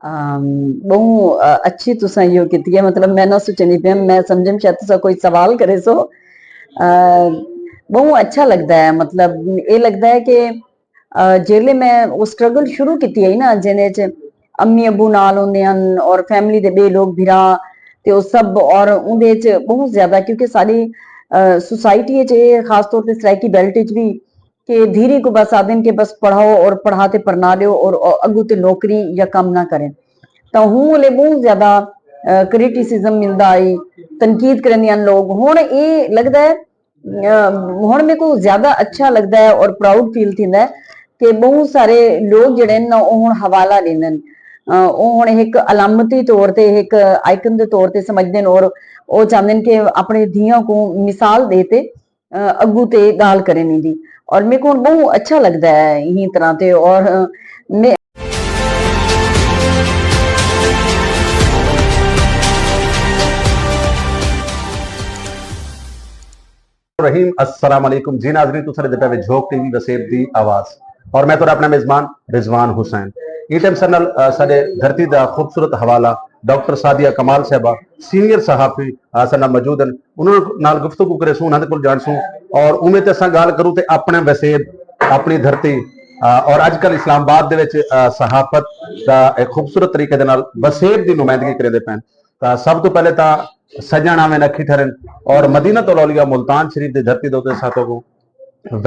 बहु अच्छी तुसां इहो कीती है। मतलब मैं ना सोचनी पे मैं समझम शायद तुसा कोई सवाल करे सो। बहु अच्छा लगता है। मतलब ये लगता है कि जेल्ले मैं वो स्ट्रगल शुरू की है ना जिन्हें च अम्मी अबू नाल होंदे हन और फैमिली दे बे लोग भिरा ते वो सब और उंदे च बहुत ज्यादा क्योंकि सारी सोसाइटी च खास तौर पे सराइकी बेल्ट च भी कि धीरे को बस आदन के बस पढ़ाओ और पढ़ाते पढ़ना लियो और अगू ते नौकरी या काम ना करें तो हूं ले बहुत ज्यादा क्रिटिसिज्म मिलता आई तनकीद करने लोग हुन ये लगता है हुन मेरे को ज्यादा अच्छा लगता है और प्राउड फील थींदा है कि बहुत सारे लोग जिहड़े न ओह हुन हवाला लेंदे न ओह हुन एक अलामती तौर ते एक आइकन दे तौर ते समझदे न और ओह चाहंदे न कि अपने धियां को मिसाल देते अगू ते गाल करें दी और मेरे को बहुत अच्छा लगता है यही तरह ते और मैं रहीम अस्सलाम वालेकुम जी नाज़रीन तुसां दे पे झोक टीवी वसेब दी आवाज और मैं तो अपना मेजबान रिजवान हुसैन ई टाइम सर नाल साडे धरती दा खूबसूरत हवाला डॉक्टर सादिया कमाल साहबा सीनियर सहाफी सर नाल मौजूद हैं उन्होंने नाल गुफ्तगू करे सू उन्हां दे कोल जाण सू और उमें ते असां गाल करूं ते अपने वसेब अपनी धरती और अजकल इस्लामाबाद दे विच सहाफत दा एक खूबसूरत तरीके दे नाल वसेब दी नुमाइंदगी करदे पैन तां सब तो पहले तां सजण आवें नखी ठहरन और मदीना तो लौलिया मुल्तान शरीफ की धरती दोते साथों को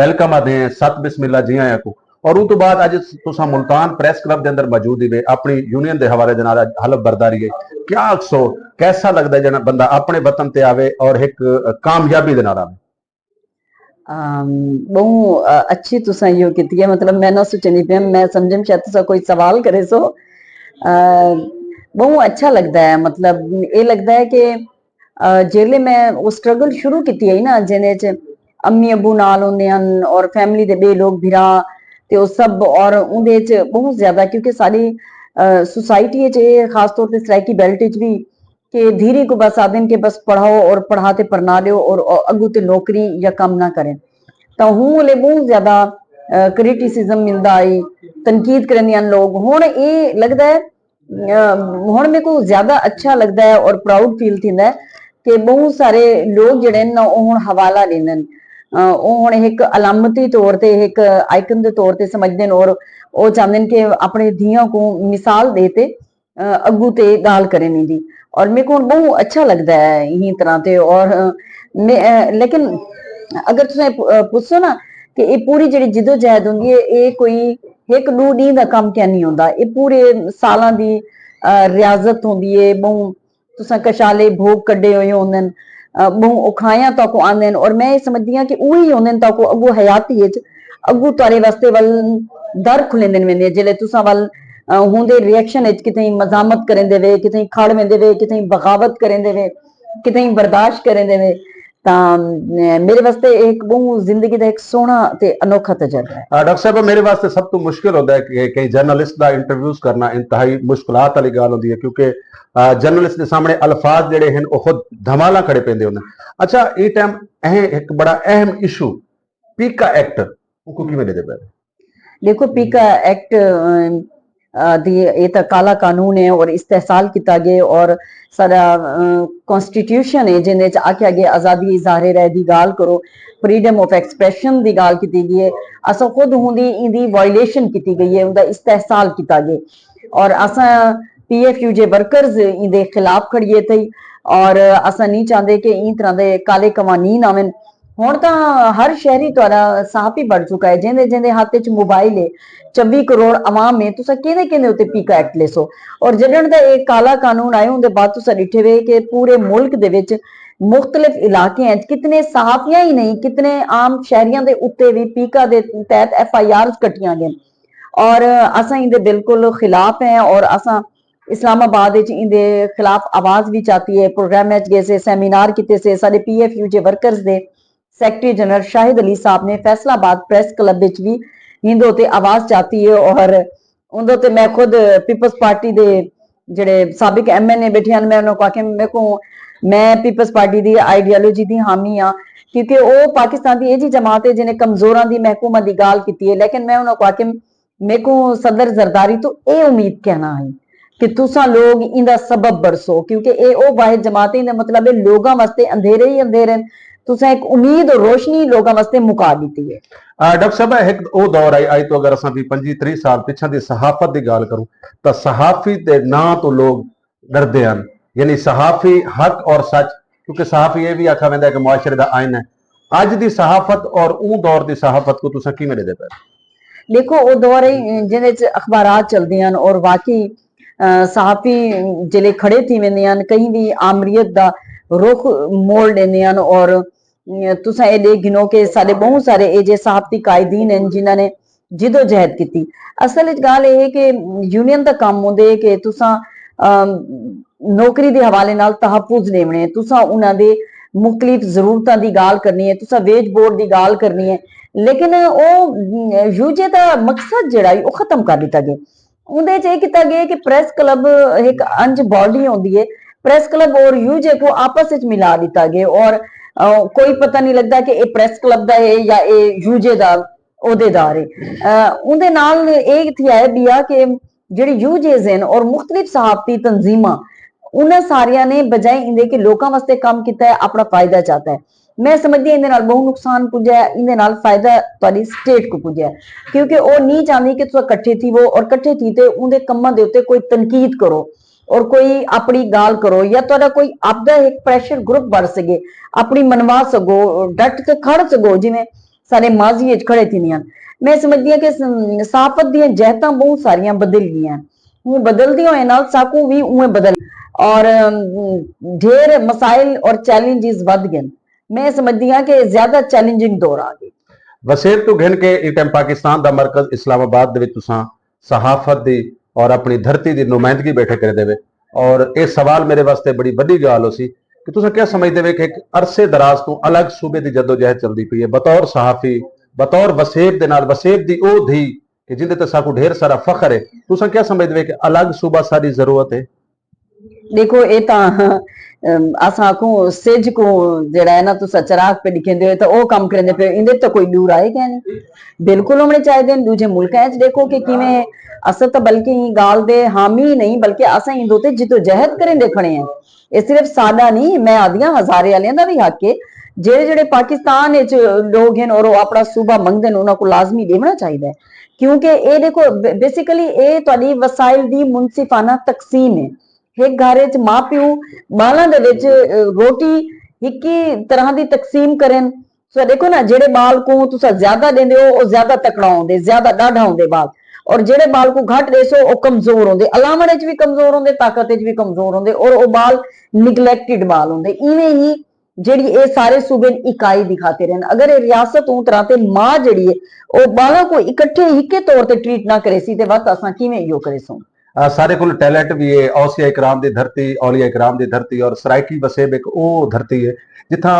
वेलकम आदे हैं सत बिस्मिल्ला जी आया को और उस तो बाद अज तुसा मुल्तान प्रेस क्लब के अंदर मौजूद ही अपनी यूनियन के हवाले हलफ बरदारी है क्या सो कैसा लगता है जना बंदा अपने वतन ते आवे और एक कामयाबी दे नाल आवे बहु अच्छी तुसा इहो कीती है। मतलब मैं ना सोचनी पे मैं समझम शायद तुसा कोई सवाल करे सो बहु अच्छा लगता है। मतलब ये लगता है कि जेल्ले मैं वो स्ट्रगल शुरू की है ना जिन्हें च अम्मी अबू नाल होंदे हन और फैमिली दे बे लोग भिरा ते वो सब और उंदे च बहुत ज्यादा क्योंकि सारी सोसाइटी च खास तौर पे सराइकी बेल्ट च भी कि धीरे को बस आदन के बस पढ़ाओ और पढ़ाते पढ़ना लियो और अगू ते नौकरी या काम ना करें तो हूं ले बहुत ज्यादा क्रिटिसिज्म मिलता आई तनकीद करने लोग हुन ये लगता है हुन मेरे को ज्यादा अच्छा लगता है और प्राउड फील थींदा है कि बहुत सारे लोग जिहड़े न ओह हुन हवाला लेंदे न ओह हुन एक अलामती तौर ते एक आइकन दे तौर ते समझदे न और ओह चाहंदे न कि अपने धियां को मिसाल देते अगू ते गाल करें दी और मेरे को बहुत अच्छा लगता है यही तरह ते और लेकिन अगर तुसें पुच्छो ना कि ये पूरी जेह्ड़ी जिदोजहद होंदी है ये कोई एक दो डी का कम क्या नहीं होंदा ये पूरे सालां दी रियाजत होंदी है बहु तुसां कशाले भोग कड्डे होए होंदे न बहु उखाया तक आंदे न और मैं ये समझदी हां कि उही होंदे न तक अगू हयाती च अगू तुआरे वास्ते वल दर खुलेंदे न वेंदे जेल्ले तुसां वल हुंदे रिएक्शन च कितें मजामत करेंदे वे कितें खड़ वेंदे वे कितें बगावत करेंदे वे कितें बर्दाश्त करेंदे वे मेरे वास्ते एक बहुत जिंदगी का एक सोहना ते अनोखा तजर्बा है। डॉक्टर साहब मेरे वास्ते सब तो मुश्किल होता है कि कई जर्नलिस्ट का इंटरव्यूज करना इंतहाई मुश्किलात वाली गल होती है क्योंकि जर्नलिस्ट के सामने अल्फाज जेडे हैं वो खुद धमाला खड़े पेंदे होंदे अच्छा ये टाइम एक बड़ा अहम इशू पीका एक्ट को किवें दे पे देखो पीका एक्ट ये तो काला कानून है और इस्तेहसाल किया गया और सारा कॉन्स्टिट्यूशन है जिन्हें आख्या गया आजादी इजहार राय की गाल करो फ्रीडम ऑफ एक्सप्रैशन की गाल की गई है असा खुद उनकी इंदी वायलेशन की गई है उनका इस्तेहसाल किया गया और असा PFU जे वर्कर्स इंदे खिलाफ खड़िए थी और असा नहीं चाहते कि इन तरह के काले कवानीन आवन हुण तो हर शहरी तुहारा साहब ही बढ़ चुका है जिंदे जिंदे हाथ च मोबाइल है 24 करोड़ अवाम है तुसा किहदे किहदे उत्ते पीका एक्ट लेसो और जडन दा एक काला कानून आए उनके बाद तुसा डिठे वे कि पूरे मुल्क दे विच मुख्तलिफ इलाके कितने सहाफियां ही नहीं कितने आम शहरियां दे उत्ते भी पीका दे तहत FIR कटियां गए और असा इंदे बिल्कुल खिलाफ हैं और असा इस्लामाबाद इंदे खिलाफ आवाज भी चाहती है प्रोग्राम गए से सेमिनार किते से साडे PFU J workers they secretary general Shahid Ali साहब ने फैसलाबाद प्रेस क्लब भी इंदे उत्ते आवाज चाहती है और उंदे उत्ते मैं खुद पीपल्स पार्टी दे जेडे साबिक MNA बैठे हैं मैं उन्होंने कहा मेरे को मैं पीपल्स पार्टी की आइडियोलॉजी की हामी हाँ क्योंकि वो पाकिस्तान की यही जमात है जिन्हें कमजोरों की महकूमत की गाल की है लेकिन मैं उन्होंने कहा कि मेरे को सदर जरदारी तो ये उम्मीद कहना है कि तुसा लोग इंदा सबब बरसो, क्योंकि ये ओ वाहिद जमात इंदा मतलब है लोगों वास्ते अंधेरे ही अंधेरे न, तुसा एक उम्मीद और रोशनी लोगों वास्ते मुका दी है। डॉक्टर साहब एक वो दौर आई तो अगर असा भी 25-30 साल पिछा की सहाफत की गल करूं तो सहाफी के ना तो लोग डरते हैं, यानी सहाफी हक और सच, क्योंकि सहाफी ये भी आखा वैंदा है कि मुआशरे का आइन है। अज की सहाफत और ऊ दौर की सहाफत को तुसा किवें दे पे? देखो वो दौर है जिहदे अखबारात चलते हैं और वाकई सहाफी जिले खड़े थी वेंदे हैं, कहीं भी आमरीयत का रुख मोड़ लेंदे हैं। और तुसा ये देख गिनो कि साडे बहुत सारे ये जे सहाफती कायदीन हैं जिन्होंने जिदोजहद की। असल गल ये है कि यूनियन का काम होंदे कि तुसा नौकरी के हवाले नाल तहफुज लेवने, तुसा उन्हां दे मुख्तलिफ जरूरतों की गाल करनी है, तुसा वेज बोर्ड की गाल करनी है, लेकिन वो यूजे का मकसद जिहड़ा वो खत्म कर दिता गया। उहदे च किया गया कि प्रेस क्लब एक अंज बॉडी होंदी है, प्रेस क्लब और यूजे को आपस में मिला दिता गया और कोई पता नहीं लगता कि ये प्रेस क्लब का है या ये यूजे का ओहदेदार है। उहदे नाल ये थी भी आ कि जेहड़े यूजेज हैं और मुख्तलिफ सहाफती तंजीमां उन्हें सारिया ने बजाय इंदे के लोगों वास्ते काम किया है, अपना फायदा चाहता है। मैं समझदी इंदे नाल बहुत नुकसान पुजा है, इंदे नाल फायदा तुहाडी स्टेट को पुजा है, क्योंकि वो नहीं चाहती कि तुम कट्ठे थी वो और कट्ठे थी ते उनके कम्मां दे उत्ते कोई तनकीद करो और कोई अपनी गाल करो या तुहाडा कोई आपदा एक प्रेशर ग्रुप बन सके, अपनी मनवा सको, डट के खड़ सको जिवें सारे माजी खड़े थी। मैं समझदी हां कि सहाफत दी जहतां बहुत सारियां बदल गईयां, हूं बदलदी होए नाल साकू भी उवें बदल और ढेर मसाइल और चैलेंजेस बढ़ गए। मैं समझदी हां कि ज्यादा चैलेंजिंग दौर आ गई। वसेब तो घिन के इस टाइम पाकिस्तान का मरकज इस्लामाबाद दे विच तुसां सहाफत दी और अपनी धरती की नुमाइंदगी बैठे कर देवे, और ये सवाल मेरे वास्ते बड़ी बड़ी गल हो सी कि तुसां क्या समझदे वे कि एक अरसे दराज तो अलग सूबे की जदोजहद चलती पई है, बतौर सहाफी बतौर वसेब दे नाल वसेब दी ओ धी कि जिंदे ते साकू ढेर सारा फखर है, तुसां क्या समझदे वे कि अलग सूबा सारी जरूरत है? देखो ये असा आखू सिज को जड़ा है ना तुसा चराग पे दिखेंदे हो तो वो काम करेंदे पे इंदे तो कोई दूर आए क्या नहीं, बिल्कुल होने चाहिए। दूजे मुल्कां च देखो कि किवें असर तो बल्कि गाल दे हामी नहीं बल्कि असा इंदो ते जिदोजहद करेंदे खड़े हैं। ये सिर्फ साडा नहीं, मैं आदियां हजारे वालियां दा भी हक है, जेड़े जेड़े पाकिस्तान लोग हैं और वो अपना सूबा मंगदे ने उन्हां को लाजमी देना चाहिए, क्योंकि ये देखो बेसिकली ये तुहाडी वसाइल दी मुनसिफाना तकसीम है। एक घर च मां प्यो बालों के रोटी एक ही तरह की तकसीम करें तो देखो ना, जेड़े बाल को तुसा ज्यादा देंदे हो वो ज्यादा तकड़ा होंदे, ज्यादा डाढ़ा होंदे बाल, और जेड़े बाल को घट देसो वो कमजोर होंदे, अलावण च भी कमजोर होंदे, ताकत च भी कमजोर होंदे, और वो बाल निगलैक्टेड बाल होंदे। इवें ही जेड़ी ये सारे सूबे इकाई दिखाते रहन, अगर ये रियासत ऊ तरह ते मां जेड़ी है वो बालों को इकट्ठे हिके तौर ते ट्रीट ना करे सी ते वत असां किवें इहो करे सो। सारे को टैलेंट भी है, औसिया इकराम की धरती, औलिया इकराम की धरती और सराइकी वसेब एक वो धरती है जिथा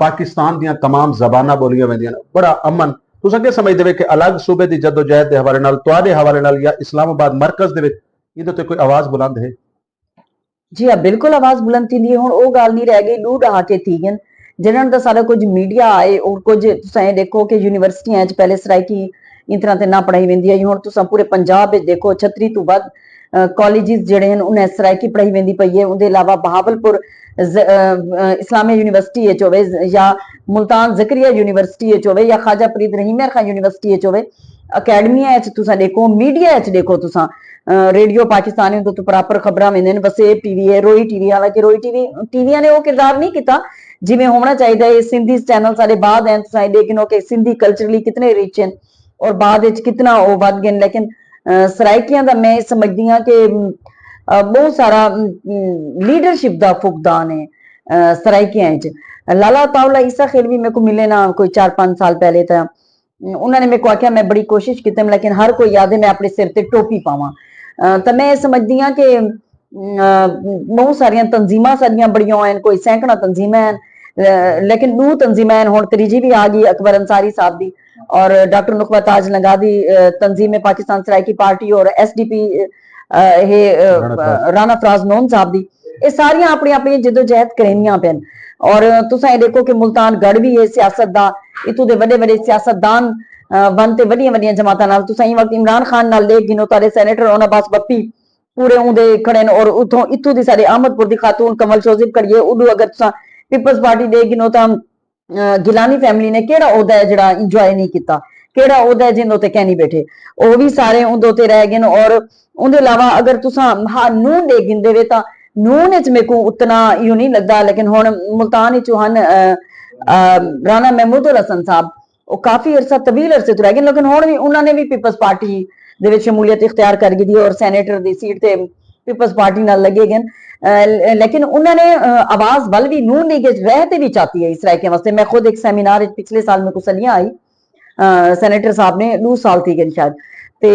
पाकिस्तान दियां तमाम जबाना बोलियां वेंदियां ने, बड़ा अमन। तुसां क्या समझदे वे कि अलग सूबे की जदोजहद के हवाले नाल तुहाडे हवाले नाल या इस्लामाबाद मरकज दे विच इहदे ते कोई आवाज बुलंद है? जी हाँ, बिल्कुल आवाज बुलंद थी हुण वो गल नहीं रह गई, लू डहाके थी गए जिन्होंने तो सारा कुछ मीडिया आए और कुछ तुसां देखो कि यूनिवर्सिटियां पहले सराइकी इन तरह से ना पढ़ाई वेंदी आई, हुण तुसां पूरे पंजाब देखो 36 तो वध कॉलेजिस जिहड़े हैं उन्हें सराइकी पढ़ाई वेंदी पई है। उनके अलावा बहावलपुर इस्लामिया यूनिवर्सिटी होवे या मुल्तान जकरिया यूनिवर्सिटी होवे या ख्वाजा फरीद रहीम खान यूनिवर्सिटी होवे, अकैडमियां तुसां देखो, मीडिया देखो तुसां रेडियो पाकिस्तानी तो प्रॉपर खबरां वेंदे ने, वसेब टीवी है, रोई टीवी, हालांकि रोई टीवी ने वो किरदार नहीं किया जिवें होना चाहिए। सिंधी चैनल सारे बाद हैं, तुसां देखो कि सिंधी कल्चरली कितने रिच हैं और बाद कितना वो वध गए, लेकिन सराइकियां दा मैं समझदी हां कि बहुत सारा लीडरशिप का फुकदान है सराइकियां च। लाला ताउला ईसा खेल भी मेरे को मिले ना कोई 4-5 साल पहले, तो उन्होंने मेरे को आख्या, मैं बड़ी कोशिश की लेकिन हर कोई याद है मैं अपने सिर ते टोपी पावां। तो मैं समझदी हां कि बहुत सारियां तंजीमां सारियां बड़ियां हैं, कोई सैकड़ा तंजीमां हैं, लेकिन 2 तंजीमां हैं, हुण त्रीजी भी आ गई अकबर अंसारी साहब दी और डॉक्टर नुकबा ताज लंगा दी तंजीम पाकिस्तान सराइकी पार्टी और SDP राना फराज नोन साहब दी। ये सारियां अपनी अपनी जिदोजहद करेनियां पेन और तुसां ये देखो कि मुल्तान गढ़ भी है सियासत दा, इतों दे बड़े बड़े सियासतदान वन ते वड्डियां वड्डियां जमातां नाल तुसां ई वक्त इमरान खान नाल देख गिनो, तुहाडे सैनेटर ओन अब्बास बप्पी पूरे उंदे खड़े न और उतों इत्थों दी सारे अहमदपुर दी खातून कमल शोजिब करिए उडू अगर तुसा पीपल्स पार्टी दे गिनो तां गिलानी फैमिली ने केड़ा ओहदा है जेड़ा इंजॉय नहीं किता, केड़ा ओहदा है जिंदे उत्ते कह नहीं बैठे, ओह भी सारे उंदे उत्ते रह गए न। और उंदे अलावा अगर तुसा हाँ नून दे गिनदे वे तां नून च मेरे को उतना इहो नहीं लगदा, लेकिन हुण मुल्तान च हन राणा महमूदुल हसन साहब, ਉਹ ਕਾਫੀ ਅਰਸਾ ਤਵੀਲ ਅਰਸੇ ਤੋਂ ਰਹਿ ਗਏ, ਲੇਕਿਨ ਹੁਣ ਵੀ ਉਹਨਾਂ ਨੇ ਵੀ ਪੀਪਲਸ ਪਾਰਟੀ ਦੇ ਵਿੱਚ ਸ਼ਮੂਲੀਅਤ ਇਖਤਿਆਰ ਕਰ ਗਈ ਔਰ ਸੈਨੇਟਰ ਦੀ ਸੀਟ ਤੇ ਪੀਪਲਸ ਪਾर्टी ਨਾਲ ਲੱਗੇ गए। लेकिन उन्होंने आवाज बल भी नून लीग रहते भी चाहती है इस राय के वास्ते। मैं खुद एक सेमिनार पिछले साल में कुछ सलियां आई सैनेटर साहब ने 2 साल थी गए शायद, ते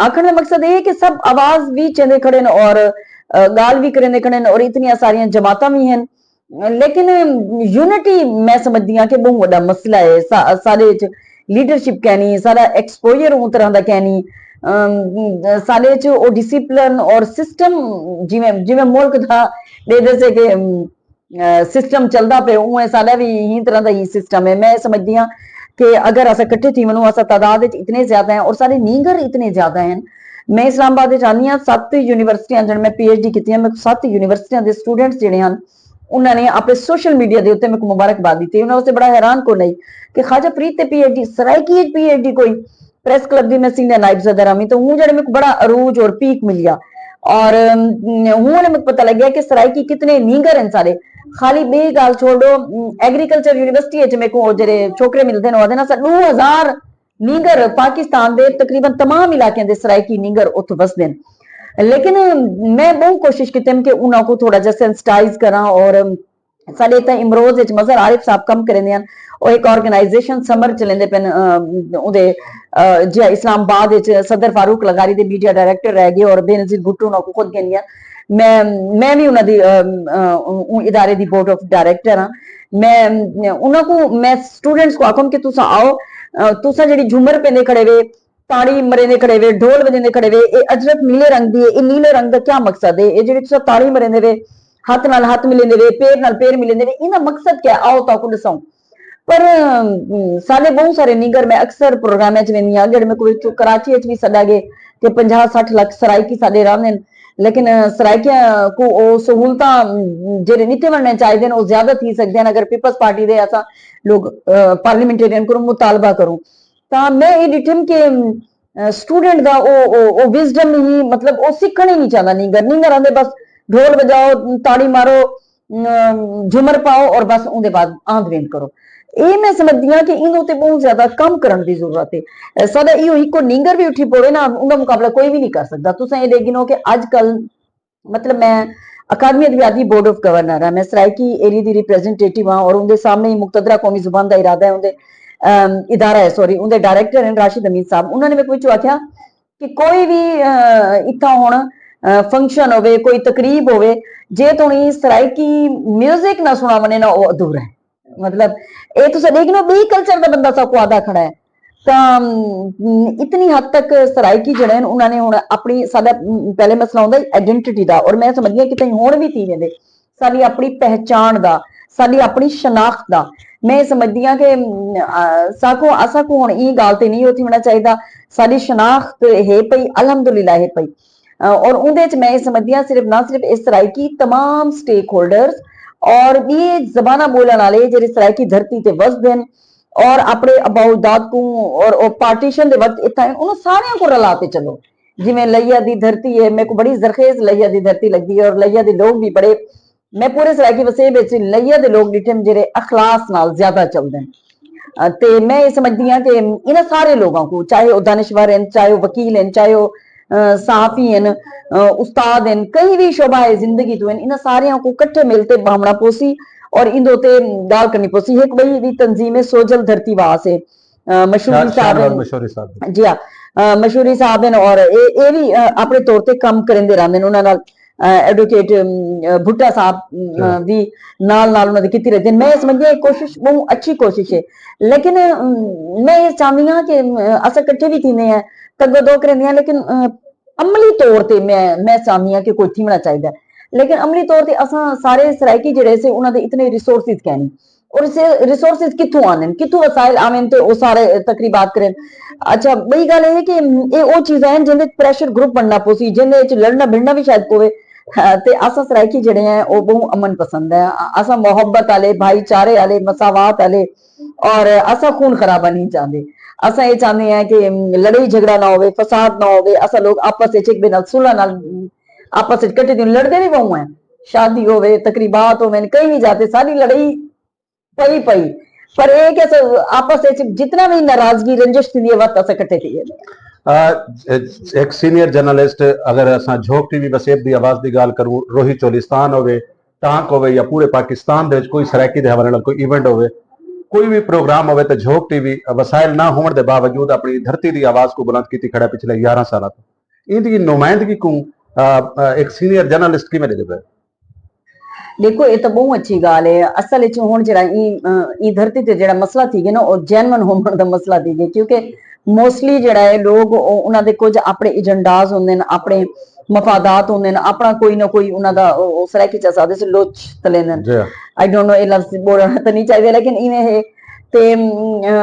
आखने का मकसद ये कि सब आवाज भी चेंदे खड़े न और गाल भी करेंदे खड़े न और इतनी सारियां जमाता भी हैं, लेकिन यूनिटी मैं समझदी हां कि बहुत बड़ा मसला है सारे लीडरशिप कहनी, सारा एक्सपोजर उस तरह का कहनी, सारे च ओ डिसिप्लिन और सिस्टम जिवें जिवें मुल्क दा दे से कि सिस्टम चलदा पे उवें साडा भी इही तरह दा ही सिस्टम है। मैं समझदी हां कि अगर अस इकट्ठे थी वनू अस तादाद इतने ज्यादा हैं और सारे नीगर इतने ज्यादा हैं। मैं इस्लामाबाद आनी हाँ, 7 यूनिवर्सिटियां जिहड़े मैं PhD की, मैं 7 यूनिवर्सिटियां दे स्टूडेंट्स जिहड़े हैं उन्होंने अपने सोशल मीडिया के उत्ते मेरे को मुबारकबाद दी। उन्होंने बड़ा हैरान को नहीं कि ख्वाजा फरीद ते PhD सरायकी PhD कोई प्रेस क्लब की मैं सीनियर नाइब सदर आमी, तो हूँ जड़े मेरे को बड़ा अरूज और पीक मिलिया और हूँ मेरे को पता लग गया कि सरायकी कितने नीगर हैं सारे। खाली बे गाल छोड़ो एग्रीकल्चर यूनिवर्सिटी मेरे को जेरे छोकरे मिलते हैं 2000 नीगर पाकिस्तान के तकरीबन तमाम इलाकों के सरायकी नीगर उत्थे बसते हैं। लेकिन मैं बहुत कोशिश की कि उन्होंने को थोड़ा जा सेंसिटाइज करा और साडे इत्थे इमरोज मजहर आरिफ साहब कम करेंदे हन, और एक ऑर्गेनाइजेशन समर चलेंदे पेन उहदे जी इस्लामाबाद सदर फारूक लगारी दे मीडिया डायरेक्टर रह गए और बेनजीर भुट्टो उन्होंने को खुद कहनी मैं भी उन्होंने इदारे दी बोर्ड ऑफ डायरेक्टर हाँ। मैं उन्होंने को मैं स्टूडेंट्स को आखूं कि तुसा आओ, तुसा जी झूमर पेंदे खड़े वे, ताड़ी मरेंदे खड़े वे, ढोल बजेंदे खड़े वे, ये अजरक नीले रंग दी है, नीले रंग का क्या मकसद है? ये जी तुसा ताड़ी मरेंदे वे, हाथ नाल हाथ मिलेंदे वे, पैर नाल पैर मिलेंदे वे, इना मकसद क्या है? आओ ताको दसाऊं। पर सारे बहुत सारे नीगर मैं अक्सर प्रोग्राम च वेंदी हां, जेड़े मेरे को कराची च भी सदा गए कि 50-60 लाख सरायकी साडे रहंदे, लेकिन सरायकियां को ओ सहूलतां जेड़े नित्य वणने चाहिए वो ज्यादा थी सकदे हैं अगर पीपल्स पार्टी दे असा लोग पार्लियामेंटेरियन को मुतालबा करूं। तां मैं ये डिठम कि स्टूडेंट दा ओ विजडम ही मतलब ओ सीखण ही नहीं चाहता। नीगर आंदे बस ढोल बजाओ, ताड़ी मारो, झूमर पाओ और बस उनके बाद आंद वेंद करो। ये मैं समझदी हां कि इन उत्ते बहुत ज्यादा कम करने की जरूरत है। साडा इहो इको नीगर भी उठी पवे ना, उनका मुकाबला कोई भी नहीं कर सकता। तुसां ये देखिनो कि अजकल मतलब मैं अकादमी अदबियाती बोर्ड ऑफ गवर्नर है, मैं सरायकी एरिया की रिप्रेजेंटेटिव हाँ और उनके सामने ही मुक्तदरा कौमी जुबान का इरादा है, उनके इदारा है सॉरी उनके डायरेक्टर हैं राशिद अमीद साहब। उन्होंने मेरे को आख्या कि कोई भी इतना हुण फंक्शन होवे, कोई तकरीब होवे, जे तुहां सरायकी म्यूजिक ना सुना वने ना वो अधूरा है। मतलब ये तुम देखना बी कल्चर का बंदा सब आदा खड़ा है। तो इतनी हद तक सरायकी जड़े उन्होंने हुण अपनी साडा पहले मसला होंदा आइडेंटिटी दा, और मैं समझदी हां कि कहीं हुण भी थी वेंदे साडी अपनी पहचान दा, साडी अपनी शनाख्त दा। मैं समझदी हां कि असा को हुण ई गल ते नहीं होती होना चाहिए, साडी शनाख्त है पई अलहमदुलिल्लाह है पई, और उहदे च मैं समझदी हां सिर्फ ना सिर्फ इस सरायकी तमाम स्टेक होल्डर्स और ये जबाना बोलने वाले जेडे सरायकी धरती ते वसदे हैं और अपने अबाउदाद को और पार्टीशन दे वक्त इतना उन्होंने सारे को रलाते चलो। जिवें लैया दी धरती है, मेरे को बड़ी जरखेज लैया दी धरती लगती है और लैया दे लोग भी बड़े, मैं पूरे सरायकी वसेब विच लैया दे लोग डिठे जेडे अखलास नाल ज्यादा चलदे हैं। ते मैं ये समझदी हां कि इन्हां सारे लोगों को, चाहे वो दानिशवर हैं, चाहे वो वकील हैं, चाहे वो सहाफी हैं, उस्ताद हैं, कहीं भी शोभा है जिंदगी तो इन सारे को कट्ठे मिलते भावना पोसी और इन दोते गाल करनी पोसी। एक बड़ी भी तंजीम है सोजल धरती वास है, मशहूरी साहब जी हाँ मशहूरी साहब हैं और ये भी अपने तौर पर कम करेंदे रहंदे ने। उन्हां नाल एडवोकेट भुट्टा साहब भी नाल नाल उन्हां दी कीती रहंदी। मैं समझदी हां कोशिश बहुत अच्छी कोशिश है, लेकिन मैं ये चाहती हां कि अस इकट्ठे भी थींदे हैं तगो दो करेंदे हां, लेकिन अमली तौर पर मैं चाहती हां कि कोई थीमना चाहिए। लेकिन अमली तौर पर असा सारे सरायकी जड़े से उन्होंने इतने रिसोर्सिस कहनी और इसे रिसोर्सेज कितों आने कितों वसाइल आवें ते ओ सारे तकरीबात करें। अच्छा बड़ी गल है कि ये वो चीज़ां हैं जिंदे प्रेशर ग्रुप बनना पोसी जिंदे च लड़ना भिड़ना भी शायद पोवे। ते असा सराइकी जड़े हैं वो बहुत अमन पसंद है, असा मोहब्बत आले भाईचारे आले मसावात आले और असा खून खराबा नहीं चाहते। असा ये चाहते हैं कि लड़ाई झगड़ा ना होवे फसाद ना होवे, असा लोग आपस में एक नाल सुलह नाल आपस में कट्टे दिन लड़ते भी बहु हैं, शादी होवे तकरीबात होवे कहीं भी जाते सारी लड़ाई पई पई पर एक आपस में जितना भी नाराजगी रंजिश थी वक्त अस इकट्ठे थी। एक सीनियर जर्नलिस्ट अगर असां झोंक टीवी वसेब दी आवाज की गाल करूं, रोही चोलिस्तान होवे टांक होवे या पूरे पाकिस्तान दे कोई सराइकी दे हवाले नाल कोई इवेंट होवे कोई भी प्रोग्राम होवे तो झोंक टीवी वसाइल ना होने के बावजूद अपनी धरती की आवाज को बुलंद की खड़ा पिछले 11 साल तो इनकी नुमाइंदगी को एक सीनियर जर्नलिस्ट की मेरे पे देखो ये तो बहुत अच्छी गाल है। असल हुण जेड़ा ई धरती ते जेड़ा मसला थी गया ना और जेन्युइन होने का मसला थी गया क्योंकि मोस्टली जेड़ा है लोग उन्हां दे कुछ अपने एजेंडाज होंदे ने अपने मफादात होंदे ने अपना कोई ना कोई उन्हां दा सराइकी च सादे से लोच तलेंदे ने। आई डोंट नो ये लफ्ज बोलना तो नहीं चाहिए लेकिन इवें है ते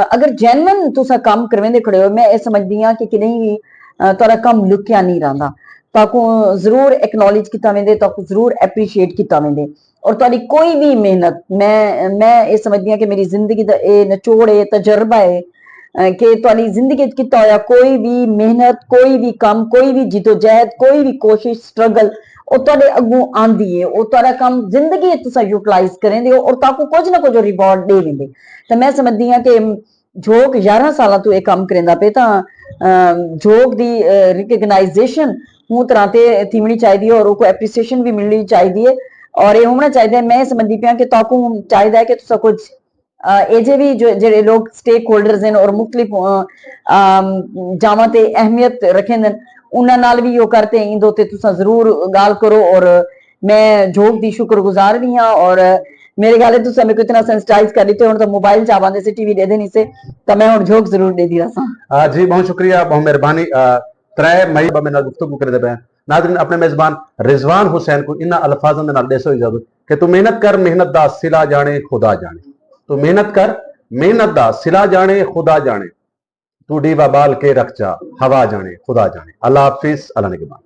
अगर जेन्युइन तुसा काम करवेंदे खड़े हो मैं ये समझदी हां कि नहीं भी तुहाडा कम लुकिया नहीं रहिंदा, ताकू जरूर एक्नॉलेज किया वेंदे, ताकू जरूर एप्रीशिएट किया वेंदे और तुहाडी कोई भी मेहनत मैं ये समझदी हां कि मेरी जिंदगी दा ये निचोड़ है तजर्बा है कि तुहाडी जिंदगी किता होया कोई भी मेहनत कोई भी काम कोई भी जिदोजहद कोई भी कोशिश स्ट्रगल और तुहाडे अगों आंदी है और तुहाडा काम जिंदगी तुसा यूटिलाइज करेंदे हो और ताकू कुछ ना कुछ रिवॉर्ड दे वेंदे। तो मैं समझदी हां कि झोंक 11 साल तू ये काम करेंदा पे तां झोंक दी रिकग्नाइजेशन हूं तरह ते थीवनी चाहिए और उसको एप्रीसिएशन भी मिलनी चाहिए और ये होना चाहिए। मैं समझदी पिया कि ताकू चाहिए कि तुसा कुछ एजे भी जो जेडे लोग स्टेक होल्डर्स हैं और मुख्तलिफ जावां ते अहमियत रखेंदे उन्हां नाल भी यो करते इंदो ते तुसा जरूर गाल करो और मैं झोंक दी शुक्रगुजार भी हां और मेरे ख्याल तुसा मेरे को इतना सेंसिटाइज कर दिते हुण तो मोबाइल च आवांदे से टीवी दे देनी से तो मैं हुण झोंक जरूर दे दी रहा। जी बहुत शुक्रिया बहुत मेहरबानी। 3 मई में ना गुफ्तगू करे पे नाज़रीन अपने मेजबान रिजवान हुसैन को इन अल्फाजों में नाल देसो इजाजत कि तू मेहनत कर मेहनत दा सिला जाने खुदा जाने, तू मेहनत कर मेहनत दा सिला जाने खुदा जाने, तू डीवा बाल के रख जा हवा जाने खुदा जाने। अल्लाह हाफिज अल्लाह ने के बाद।